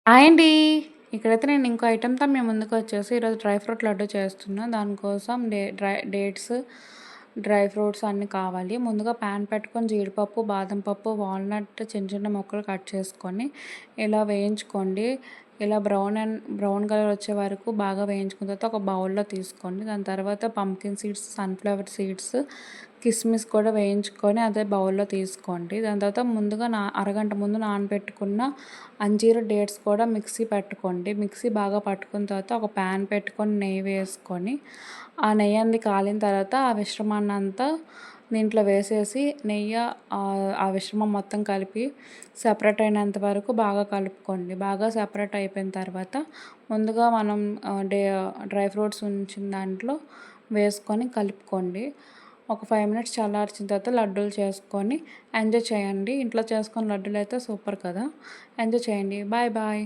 Hi అండి. ఇక్కడైతే నేను ఇంకో ఐటెమ్‌తో మీ ముందుకొచ్చేసి ఈరోజు డ్రై ఫ్రూట్ లడ్డు చేస్తున్నా. దానికోసం డేట్స్, డ్రై ఫ్రూట్స్ అన్నీ కావాలి. ముందుగా పాన్ పెట్టుకొని జీడిపప్పు, బాదం పప్పు, వాల్‌నట్ చిన్న చిన్న ముక్కలు కట్ చేసుకొని ఇలా వేయించుకోండి. ఇలా బ్రౌన్ కలర్ వచ్చే వరకు బాగా వేయించుకున్న తర్వాత ఒక బౌల్‌లో తీసుకోండి. దాని తర్వాత పంప్కిన్ సీడ్స్, సన్‌ఫ్లవర్ సీడ్స్, కిస్మిస్ కూడా వేయించుకొని అదే బౌల్‌లో తీసుకోండి. దాని తర్వాత ముందుగా అరగంట ముందు నానబెట్టుకున్న అంజీర్ డేట్స్ కూడా మిక్సీ పెట్టుకోండి. మిక్సీ బాగా పట్టుకున్న తర్వాత ఒక ప్యాన్ పెట్టుకొని నెయ్యి వేసుకొని ఆ నెయ్యి అంది కాలిన తర్వాత ఆ మిశ్రమాన్నంతా దీంట్లో వేసేసి నెయ్యి ఆ మిశ్రమం మొత్తం కలిపి సెపరేట్ అయినంత వరకు బాగా కలుపుకోండి. బాగా సెపరేట్ అయిపోయిన తర్వాత ముందుగా మనం డ్రై ఫ్రూట్స్ ఉంచిన దాంట్లో వేసుకొని కలుపుకోండి. ఒక 5 మినిట్స్ చల్లార్చిన తర్వాత లడ్డూలు చేసుకొని ఎంజాయ్ చేయండి. ఇంట్లో చేసుకున్న లడ్డూలు అయితే సూపర్ కదా! ఎంజాయ్ చేయండి. Bye bye.